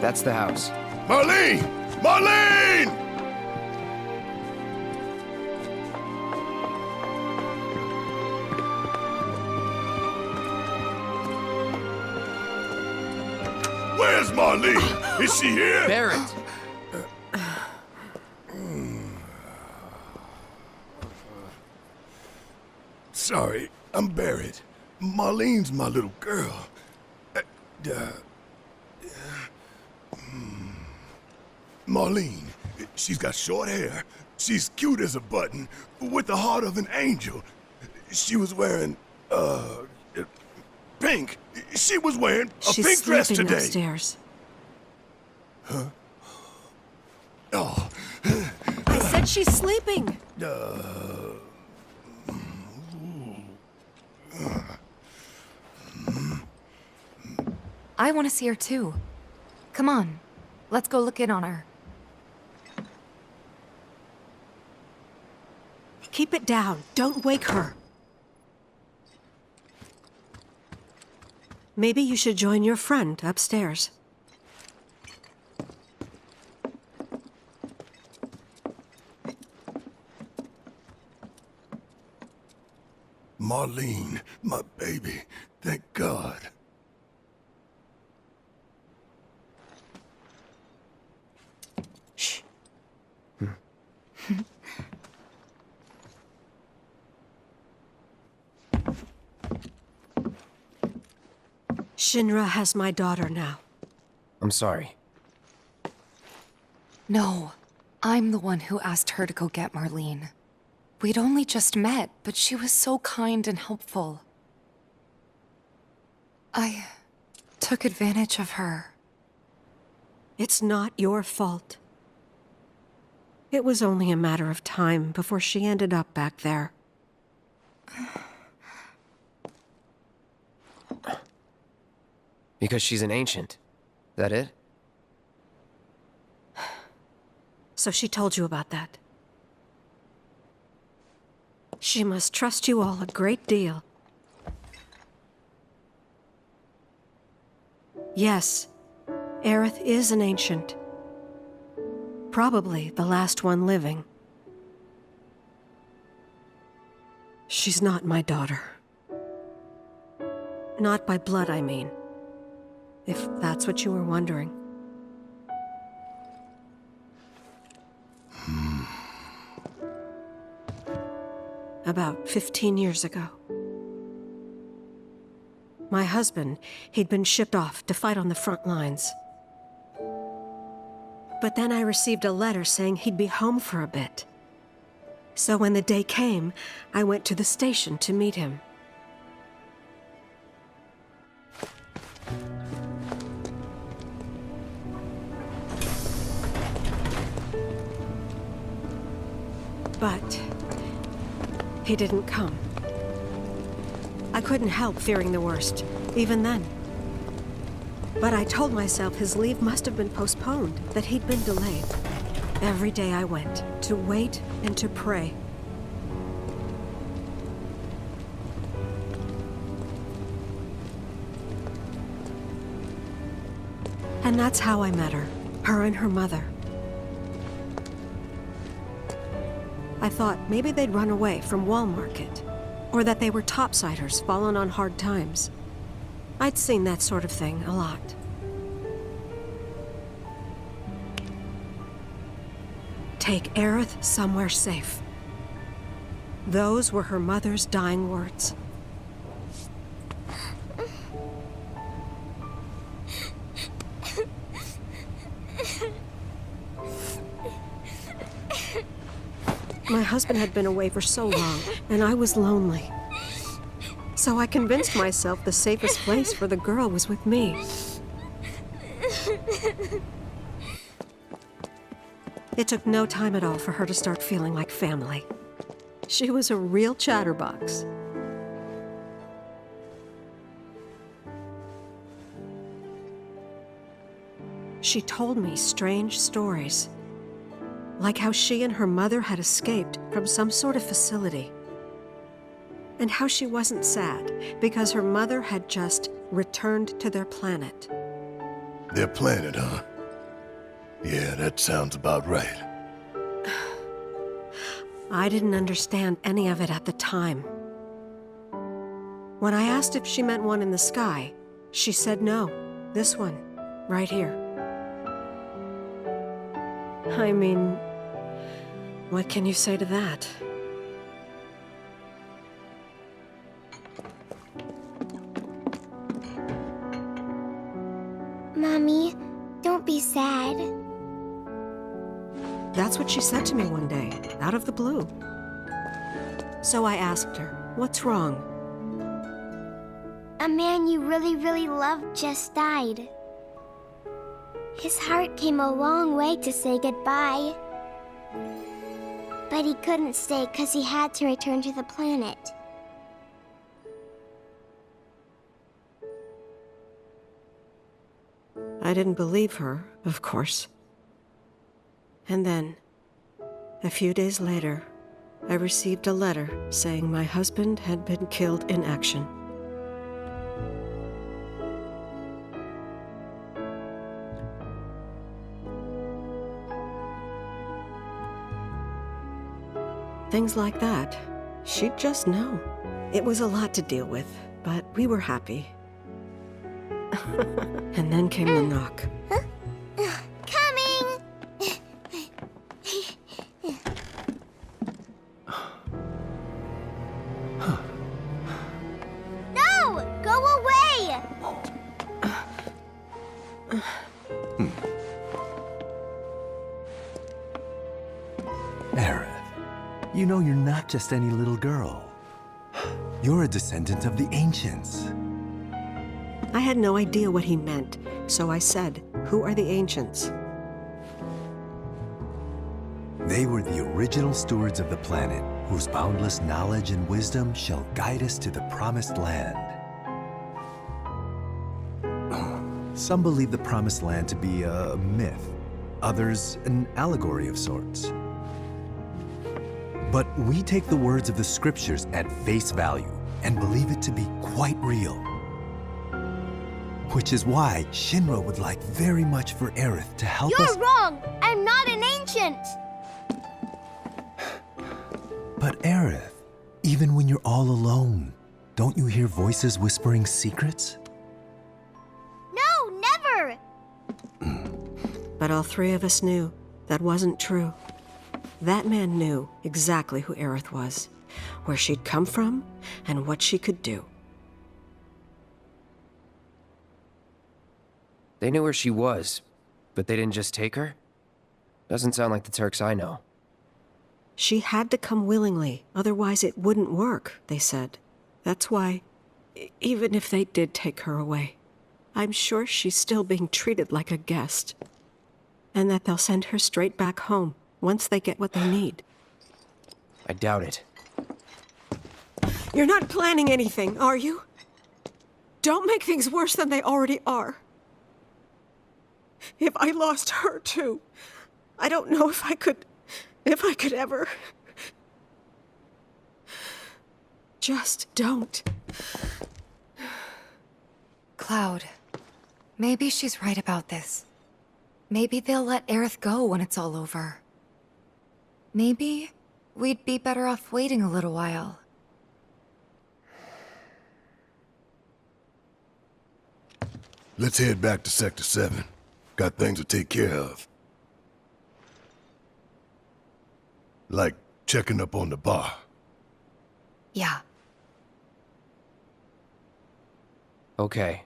That's the house. Marlene! Marlene! Where's Marlene? Is she here? Barrett! Sorry, I'm Barrett. Marlene's my little girl. Marlene, she's got short hair. She's cute as a button, with the heart of an angel. She was wearing, pink. She was wearing a pink dress today. She's sleeping upstairs. Huh? Oh. I said she's sleeping. I want to see her too. Come on, let's go look in on her. Keep it down. Don't wake her. Maybe you should join your friend upstairs. Marlene, my baby. Thank God. Shh. Shinra has my daughter now. I'm sorry. No, I'm the one who asked her to go get Marlene. We'd only just met, but she was so kind and helpful. I took advantage of her. It's not your fault. It was only a matter of time before she ended up back there. Because she's an ancient. That it? So she told you about that. She must trust you all a great deal. Yes, Aerith is an ancient. Probably the last one living. She's not my daughter. Not by blood, I mean. If that's what you were wondering. About 15 years ago. My husband, he'd been shipped off to fight on the front lines. But then I received a letter saying he'd be home for a bit. So when the day came, I went to the station to meet him. But he didn't come. I couldn't help fearing the worst, even then. But I told myself his leave must have been postponed, that he'd been delayed. Every day I went, to wait and to pray. And that's how I met her and her mother. I thought maybe they'd run away from Wall Market, or that they were topsiders fallen on hard times. I'd seen that sort of thing a lot. Take Aerith somewhere safe. Those were her mother's dying words. My husband had been away for so long, and I was lonely. So I convinced myself the safest place for the girl was with me. It took no time at all for her to start feeling like family. She was a real chatterbox. She told me strange stories. Like how she and her mother had escaped from some sort of facility. And how she wasn't sad because her mother had just returned to their planet. Their planet, huh? Yeah, that sounds about right. I didn't understand any of it at the time. When I asked if she meant one in the sky, she said no. This one, right here. I mean, what can you say to that? Mommy, don't be sad. That's what she said to me one day, out of the blue. So I asked her, what's wrong? A man you really, really loved just died. His heart came a long way to say goodbye. But he couldn't stay because he had to return to the planet. I didn't believe her, of course. And then, a few days later, I received a letter saying my husband had been killed in action. Things like that, she'd just know. It was a lot to deal with, but we were happy. And then came the knock. Coming! No! Go away! Aerith, you know you're not just any little girl. You're a descendant of the ancients. I had no idea what he meant, so I said, "Who are the ancients?" They were the original stewards of the planet, whose boundless knowledge and wisdom shall guide us to the promised land. Some believe the promised land to be a myth, others an allegory of sorts. But we take the words of the scriptures at face value and believe it to be quite real. Which is why Shinra would like very much for Aerith to help us. You're wrong! I'm not an ancient! But Aerith, even when you're all alone, don't you hear voices whispering secrets? No, never! But all three of us knew that wasn't true. That man knew exactly who Aerith was, where she'd come from, and what she could do. They knew where she was, but they didn't just take her? Doesn't sound like the Turks I know. She had to come willingly, otherwise it wouldn't work, they said. That's why, even if they did take her away, I'm sure she's still being treated like a guest. And that they'll send her straight back home, once they get what they need. I doubt it. You're not planning anything, are you? Don't make things worse than they already are. If I lost her too, I don't know if I could ever. Just don't. Cloud, maybe she's right about this. Maybe they'll let Aerith go when it's all over. Maybe we'd be better off waiting a little while. Let's head back to Sector 7. Got things to take care of. Like checking up on the bar. Yeah. Okay.